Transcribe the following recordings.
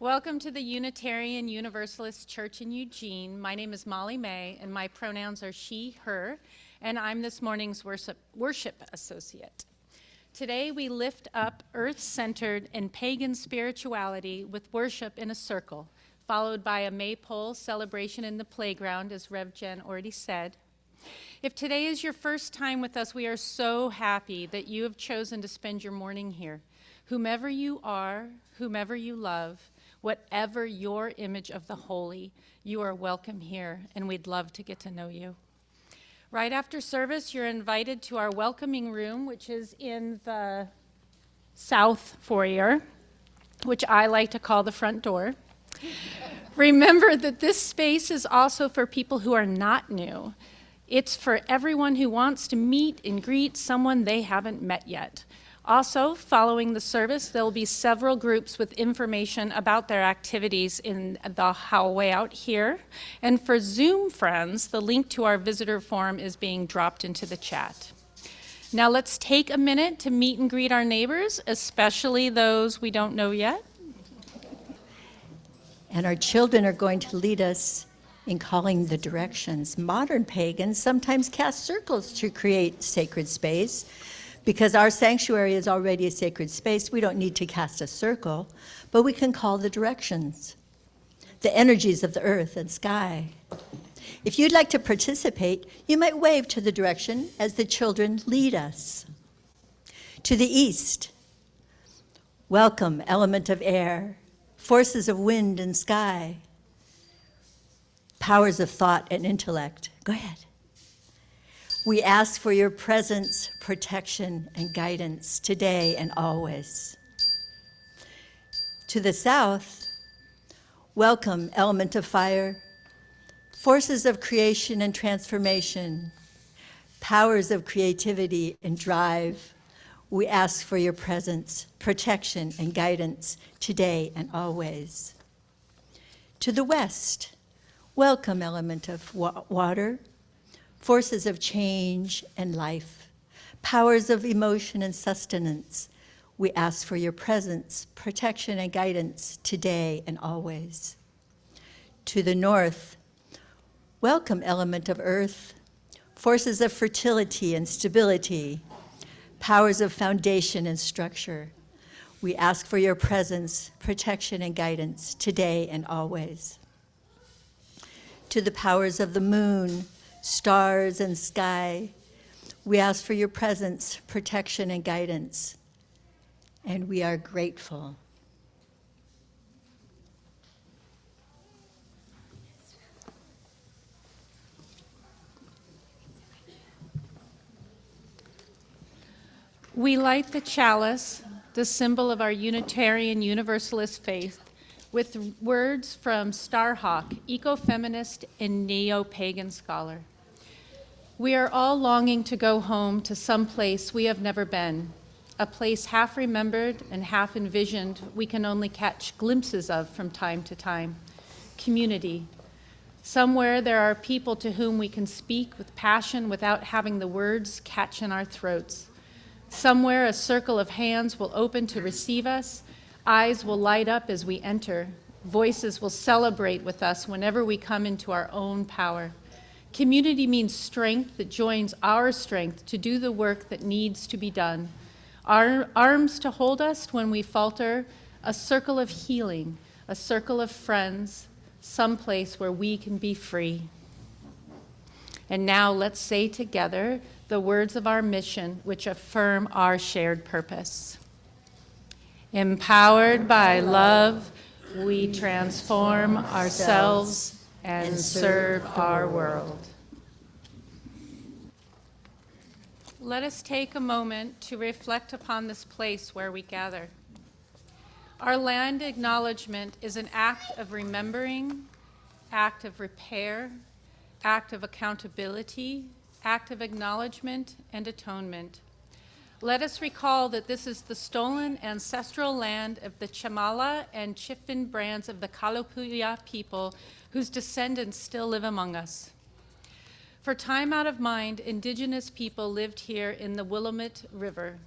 Welcome to the Unitarian Universalist Church in Eugene. My name is Molly May, and my pronouns are she, her, and I'm this morning's worship associate. Today we lift up earth-centered and pagan spirituality with worship in a circle, followed by a MayPole celebration in the playground, as Rev Jen already said. If today is your first time with us, we are so happy that you have chosen to spend your morning here. Whomever you are, whomever you love, whatever your image of the holy, you are welcome here, and we'd love to get to know you. Right after service, you're invited to our welcoming room, which is in the south foyer, which I like to call the front door. Remember that this space is also for people who are not new. It's for everyone who wants to meet and greet someone they haven't met yet. Also, following the service, there will be several groups with information about their activities in the hallway out here. And for Zoom friends, the link to our visitor form is being dropped into the chat. Now let's take a minute to meet and greet our neighbors, especially those we don't know yet. And our children are going to lead us in calling the directions. Modern pagans sometimes cast circles to create sacred space. Because our sanctuary is already a sacred space, we don't need to cast a circle, but we can call the directions, the energies of the earth and sky. If you'd like to participate, you might wave to the direction as the children lead us. To the east, welcome, element of air, forces of wind and sky, powers of thought and intellect. Go ahead. We ask for your presence, protection, and guidance today and always. To the south, welcome, element of fire, forces of creation and transformation, powers of creativity and drive. We ask for your presence, protection, and guidance today and always. To the west, welcome, element of water, forces of change and life, powers of emotion and sustenance. We ask for your presence, protection, and guidance today and always. To the north, welcome, element of earth, forces of fertility and stability, powers of foundation and structure. We ask for your presence, protection, and guidance today and always. To the powers of the moon, stars, and sky, we ask for your presence, protection, and guidance, and we are grateful. We light the chalice, the symbol of our Unitarian Universalist faith, with words from Starhawk, ecofeminist and neo-pagan scholar. We are all longing to go home to some place we have never been, a place half remembered and half envisioned we can only catch glimpses of from time to time. Community. Somewhere there are people to whom we can speak with passion without having the words catch in our throats. Somewhere a circle of hands will open to receive us, eyes will light up as we enter, voices will celebrate with us whenever we come into our own power. Community means strength that joins our strength to do the work that needs to be done. Our arms to hold us when we falter, a circle of healing, a circle of friends, someplace where we can be free. And now let's say together the words of our mission, which affirm our shared purpose. Empowered by love, we transform ourselves and serve our world. Let us take a moment to reflect upon this place where we gather. Our land acknowledgement is an act of remembering, act of repair, act of accountability, act of acknowledgement and atonement. Let us recall that this is the stolen ancestral land of the Chamala and Chifin brands of the Kalapuya people whose descendants still live among us. For time out of mind, indigenous people lived here in the Willamette River.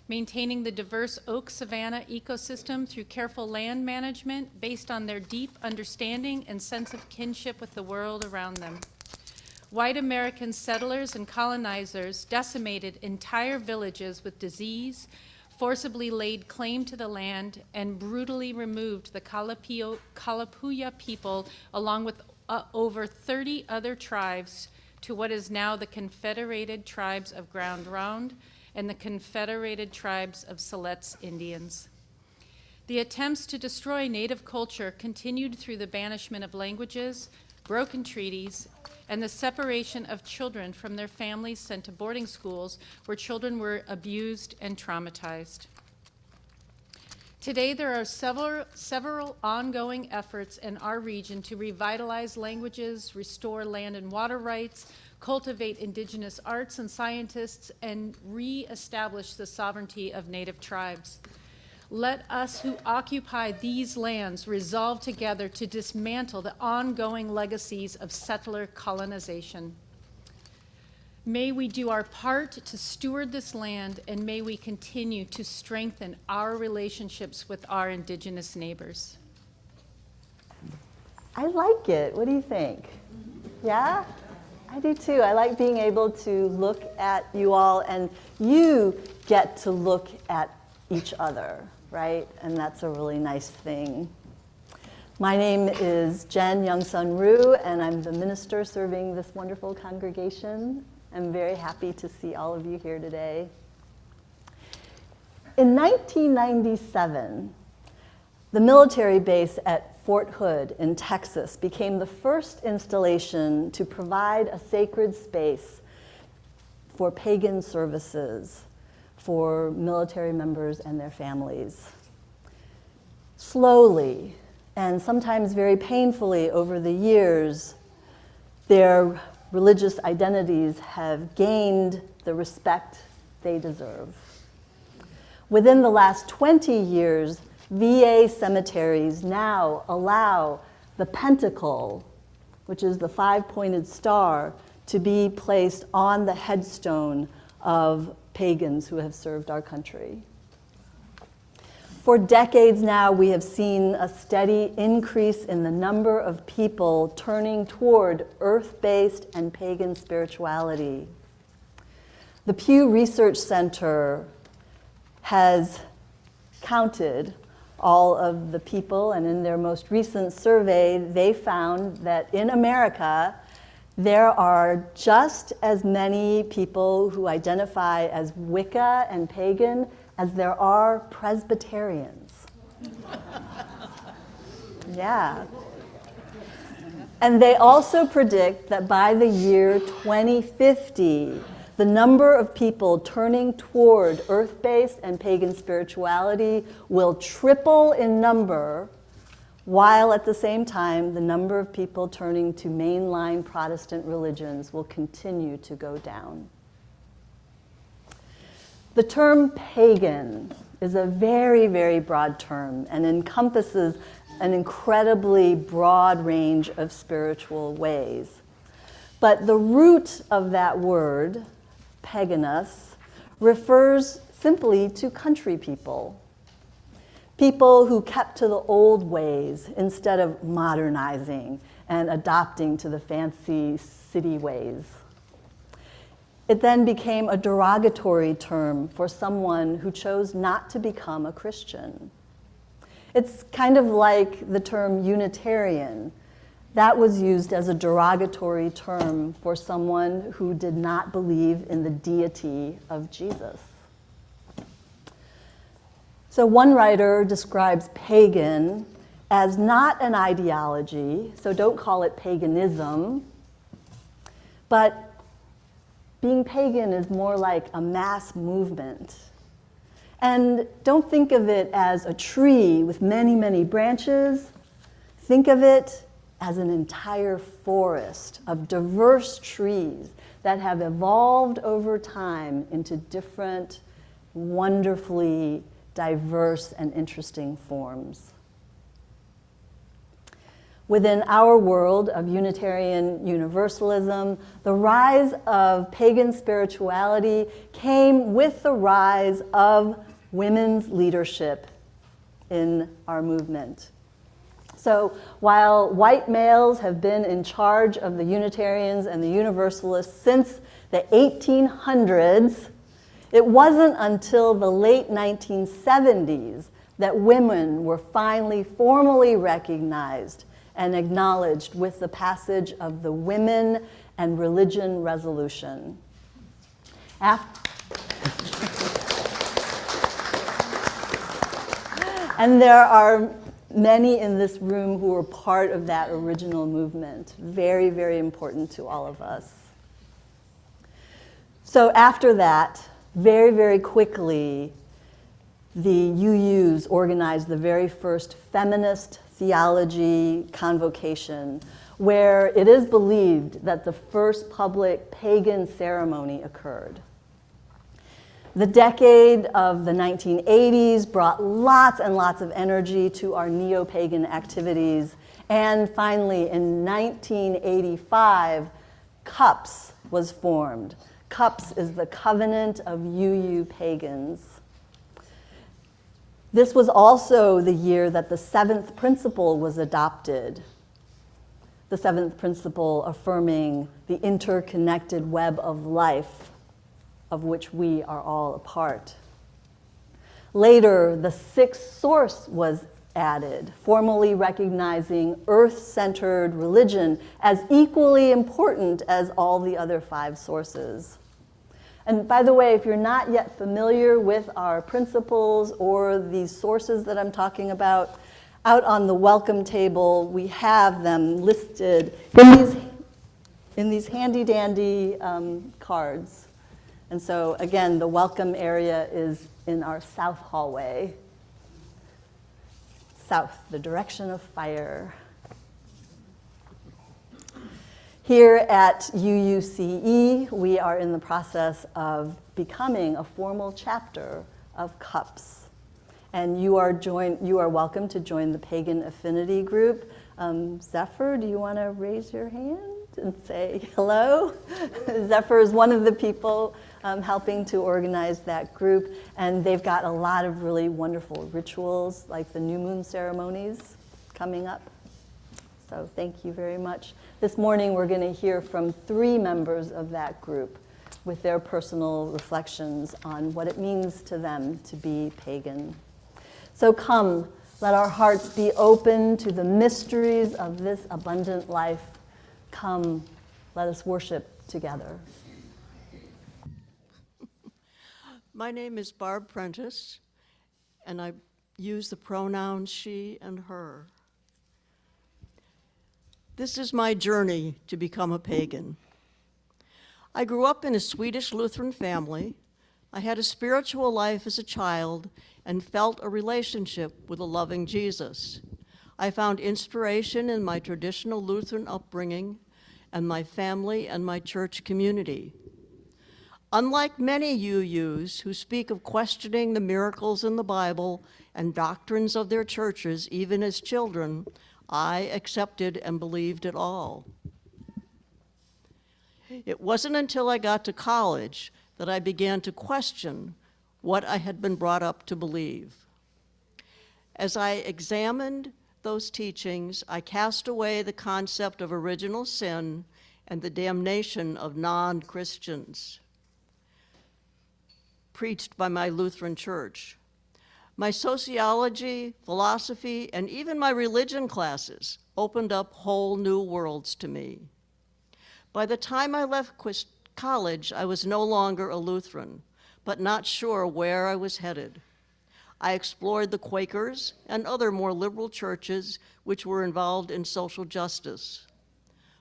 maintaining the diverse oak savanna ecosystem through careful land management based on their deep understanding and sense of kinship with the world around them. White American settlers and colonizers decimated entire villages with disease, forcibly laid claim to the land, and brutally removed the Kalapuya people along with over 30 other tribes to what is now the Confederated Tribes of Ground Round and the Confederated Tribes of Siletz Indians. The attempts to destroy Native culture continued through the banishment of languages, broken treaties, and the separation of children from their families sent to boarding schools where children were abused and traumatized. Today, there are several ongoing efforts in our region to revitalize languages, restore land and water rights, cultivate indigenous arts and scientists, and re-establish the sovereignty of Native tribes. Let us who occupy these lands resolve together to dismantle the ongoing legacies of settler colonization. May we do our part to steward this land, and may we continue to strengthen our relationships with our indigenous neighbors. I like it. What do you think? Yeah? I do too. I like being able to look at you all, and you get to look at each other, right? And that's a really nice thing. My name is Jen Youngsun Ryu, and I'm the minister serving this wonderful congregation. I'm very happy to see all of you here today. In 1997, the military base at Fort Hood in Texas became the first installation to provide a sacred space for pagan services for military members and their families. Slowly, and sometimes very painfully over the years, their religious identities have gained the respect they deserve. Within the last 20 years, VA cemeteries now allow the pentacle, which is the five-pointed star, to be placed on the headstone of pagans who have served our country. For decades now, we have seen a steady increase in the number of people turning toward earth-based and pagan spirituality. The Pew Research Center has counted all of the people, and in their most recent survey, they found that in America, there are just as many people who identify as Wicca and pagan as there are Presbyterians. Yeah. And they also predict that by the year 2050, the number of people turning toward earth-based and pagan spirituality will triple in number, while at the same time, the number of people turning to mainline Protestant religions will continue to go down. The term pagan is a very, very broad term and encompasses an incredibly broad range of spiritual ways. But the root of that word, paganus, refers simply to country people. People who kept to the old ways instead of modernizing and adopting to the fancy city ways. It then became a derogatory term for someone who chose not to become a Christian. It's kind of like the term Unitarian. That was used as a derogatory term for someone who did not believe in the deity of Jesus. So one writer describes pagan as not an ideology, so don't call it paganism, but being pagan is more like a mass movement. And don't think of it as a tree with many, many branches. Think of it as an entire forest of diverse trees that have evolved over time into different, wonderfully diverse and interesting forms. Within our world of Unitarian Universalism, the rise of pagan spirituality came with the rise of women's leadership in our movement. So while white males have been in charge of the Unitarians and the Universalists since the 1800s, it wasn't until the late 1970s that women were finally formally recognized and acknowledged with the passage of the Women and Religion Resolution. And there are many in this room who were part of that original movement. Very, very important to all of us. So after that, very, very quickly, the UUs organized the very first feminist theology convocation, where it is believed that the first public pagan ceremony occurred. The decade of the 1980s brought lots and lots of energy to our neo-pagan activities, and finally in 1985, CUPS was formed. CUPS is the Covenant of UU Pagans. This was also the year that the seventh principle was adopted. The seventh principle affirming the interconnected web of life of which we are all a part. Later, the sixth source was added, formally recognizing earth-centered religion as equally important as all the other five sources. And by the way, if you're not yet familiar with our principles or these sources that I'm talking about, out on the welcome table, we have them listed in these handy-dandy cards. And so again, the welcome area is in our south hallway. South, the direction of fire. Here at UUCE, we are in the process of becoming a formal chapter of CUPS. And you are welcome to join the Pagan Affinity group. Zephyr, do you want to raise your hand and say hello? Zephyr is one of the people helping to organize that group, and they've got a lot of really wonderful rituals, like the new moon ceremonies coming up. So thank you very much. This morning we're going to hear from 3 members of that group with their personal reflections on what it means to them to be pagan. So come, let our hearts be open to the mysteries of this abundant life. Come, let us worship together. My name is Barb Prentice, and I use the pronouns she and her. This is my journey to become a pagan. I grew up in a Swedish Lutheran family. I had a spiritual life as a child and felt a relationship with a loving Jesus. I found inspiration in my traditional Lutheran upbringing and my family and my church community. Unlike many UUs who speak of questioning the miracles in the Bible and doctrines of their churches, even as children, I accepted and believed it all. It wasn't until I got to college that I began to question what I had been brought up to believe. As I examined those teachings, I cast away the concept of original sin and the damnation of non-Christians preached by my Lutheran church. My sociology, philosophy, and even my religion classes opened up whole new worlds to me. By the time I left college, I was no longer a Lutheran, but not sure where I was headed. I explored the Quakers and other more liberal churches which were involved in social justice.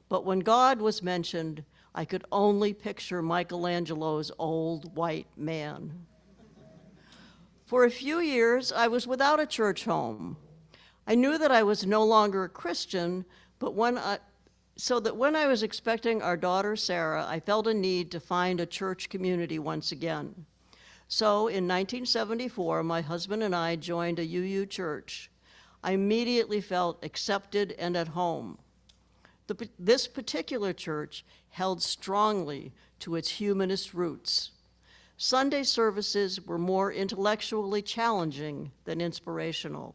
But when God was mentioned, I could only picture Michelangelo's old white man. For a few years, I was without a church home. I knew that I was no longer a Christian, but so that when I was expecting our daughter, Sarah, I felt a need to find a church community once again. So in 1974, my husband and I joined a UU church. I immediately felt accepted and at home. This particular church held strongly to its humanist roots. Sunday services were more intellectually challenging than inspirational.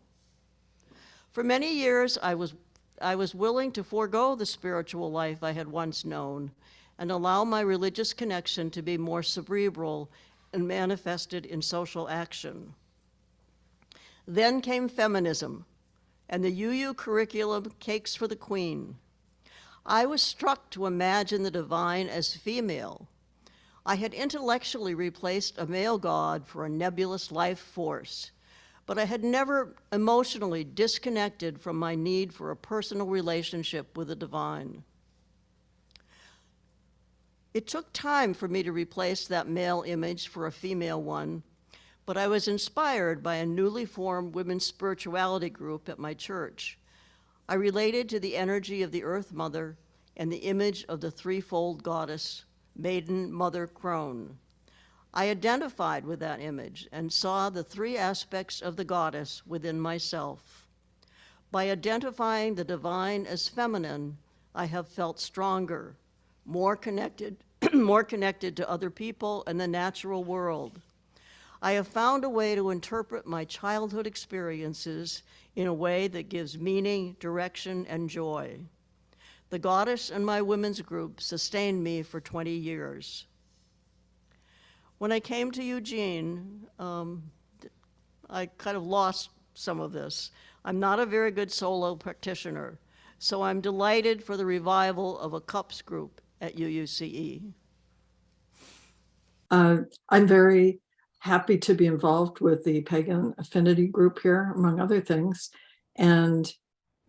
For many years, I was willing to forego the spiritual life I had once known and allow my religious connection to be more cerebral and manifested in social action. Then came feminism and the UU curriculum, Cakes for the Queen. I was struck to imagine the divine as female. I had intellectually replaced a male god for a nebulous life force, but I had never emotionally disconnected from my need for a personal relationship with the divine. It took time for me to replace that male image for a female one, but I was inspired by a newly formed women's spirituality group at my church. I related to the energy of the Earth Mother and the image of the threefold goddess, Maiden, Mother, Crone. I identified with that image and saw the three aspects of the goddess within myself. By identifying the divine as feminine, I have felt stronger, more connected to other people and the natural world. I have found a way to interpret my childhood experiences in a way that gives meaning, direction, and joy. The goddess and my women's group sustained me for 20 years. When I came to Eugene, I kind of lost some of this. I'm not a very good solo practitioner, so I'm delighted for the revival of a CUPS group at UUCE. I'm very happy to be involved with the Pagan Affinity group here, among other things. And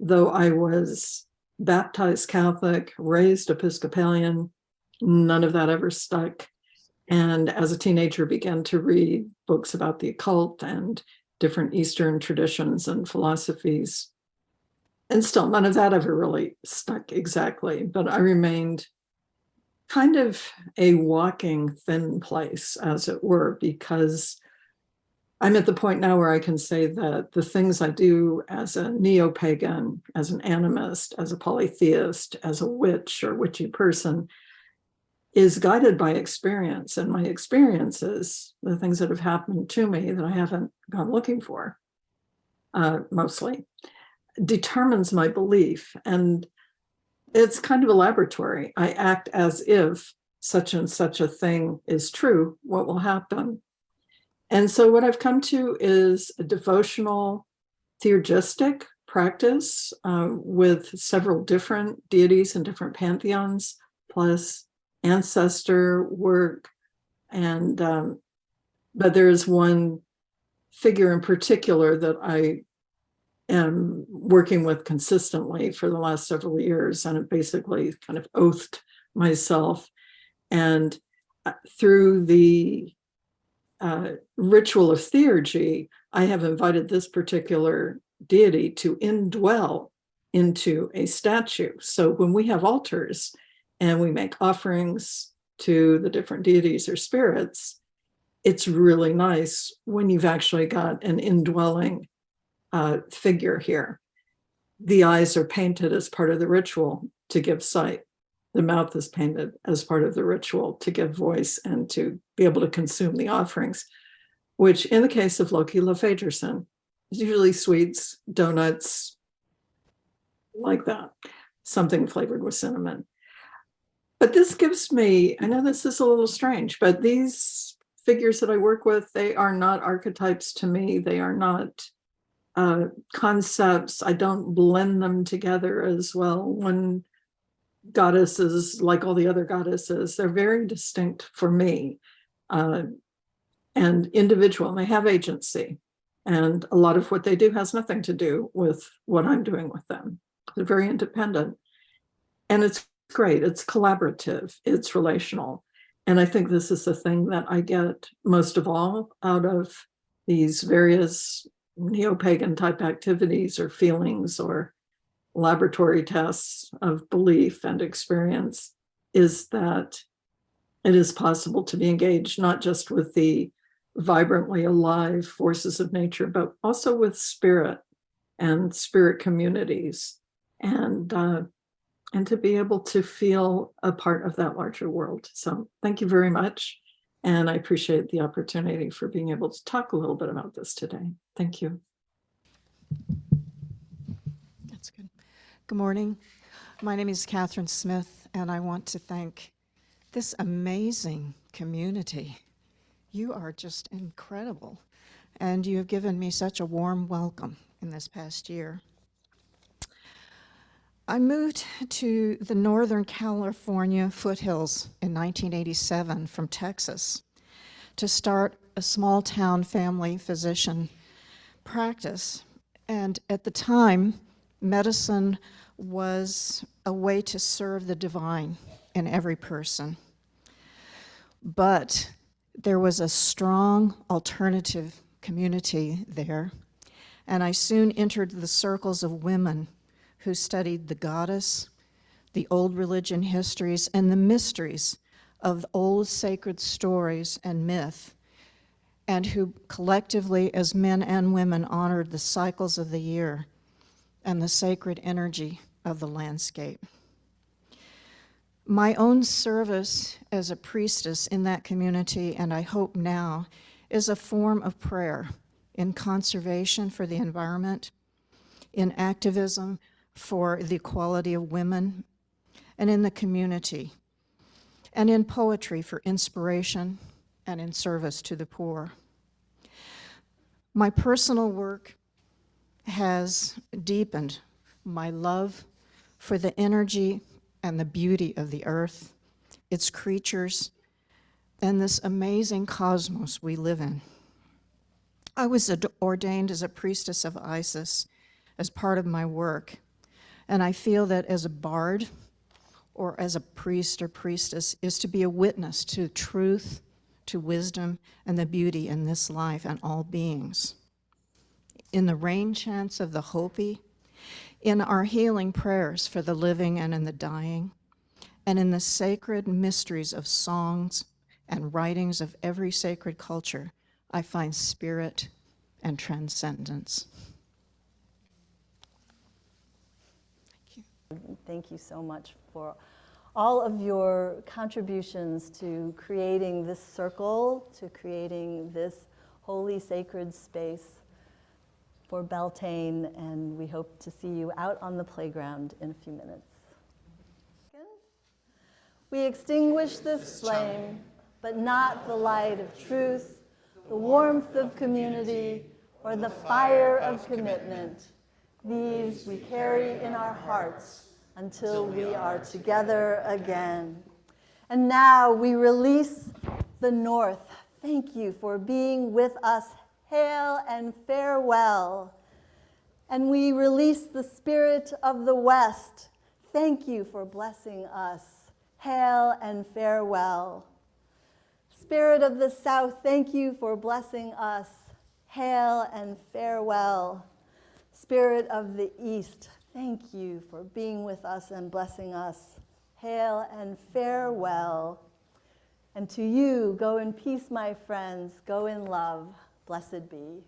though I was baptized Catholic, raised Episcopalian, none of that ever stuck. And as a teenager, began to read books about the occult and different Eastern traditions and philosophies. And still, none of that ever really stuck exactly, but I remained kind of a walking thin place, as it were, because I'm at the point now where I can say that the things I do as a neo-pagan, as an animist, as a polytheist, as a witch or witchy person, is guided by experience. And my experiences, the things that have happened to me that I haven't gone looking for, mostly, determines my belief. And it's kind of a laboratory. I act as if such and such a thing is true. What will happen? And so what I've come to is a devotional theurgistic practice with several different deities and different pantheons, plus ancestor work. And but there's one figure in particular that I am working with consistently for the last several years, and it basically kind of oathed myself. And through the ritual of theurgy, I have invited this particular deity to indwell into a statue. So when we have altars and we make offerings to the different deities or spirits, it's really nice when you've actually got an indwelling figure here. The eyes are painted as part of the ritual to give sight. The mouth is painted as part of the ritual to give voice and to be able to consume the offerings, which in the case of Loki Lefegerson is usually sweets, donuts, like that, something flavored with cinnamon. But this gives me, I know this is a little strange, but these figures that I work with, they are not archetypes to me. They are not concepts. I don't blend them together as well. One goddess is like all the other goddesses. They're very distinct for me and individual, and they have agency. And a lot of what they do has nothing to do with what I'm doing with them. They're very independent. And it's great. It's collaborative. It's relational. And I think this is the thing that I get most of all out of these various neo-pagan type activities or feelings or laboratory tests of belief and experience, is that it is possible to be engaged not just with the vibrantly alive forces of nature, but also with spirit and spirit communities, and to be able to feel a part of that larger world. So thank you very much. And I appreciate the opportunity for being able to talk a little bit about this today. Thank you. That's good. Good morning. My name is Catherine Smith, and I want to thank this amazing community. You are just incredible, and you have given me such a warm welcome in this past year. I moved to the Northern California foothills in 1987 from Texas to start a small town family physician practice. And at the time, medicine was a way to serve the divine in every person. But there was a strong alternative community there, and I soon entered the circles of women who studied the goddess, the old religion histories, and the mysteries of old sacred stories and myth, and who collectively, as men and women, honored the cycles of the year and the sacred energy of the landscape. My own service as a priestess in that community, and I hope now, is a form of prayer in conservation for the environment, in activism for the equality of women, and in the community, and in poetry for inspiration and in service to the poor. My personal work has deepened my love for the energy and the beauty of the earth, its creatures, and this amazing cosmos we live in. I was ordained as a priestess of Isis as part of my work, and I feel that as a bard or as a priest or priestess is to be a witness to truth, to wisdom, and the beauty in this life and all beings. In the rain chants of the Hopi, in our healing prayers for the living and in the dying, and in the sacred mysteries of songs and writings of every sacred culture, I find spirit and transcendence. Thank you so much for all of your contributions to creating this circle, to creating this holy sacred space for Beltane, and we hope to see you out on the playground in a few minutes. We extinguish this flame, but not the light of truth, the warmth of community, or the fire of commitment. These we carry in our hearts until we are together again. And now we release the North. Thank you for being with us. Hail and farewell. And we release the spirit of the West. Thank you for blessing us. Hail and farewell. Spirit of the South, thank you for blessing us. Hail and farewell. Spirit of the East, thank you for being with us and blessing us. Hail and farewell. And to you, go in peace, my friends. Go in love. Blessed be.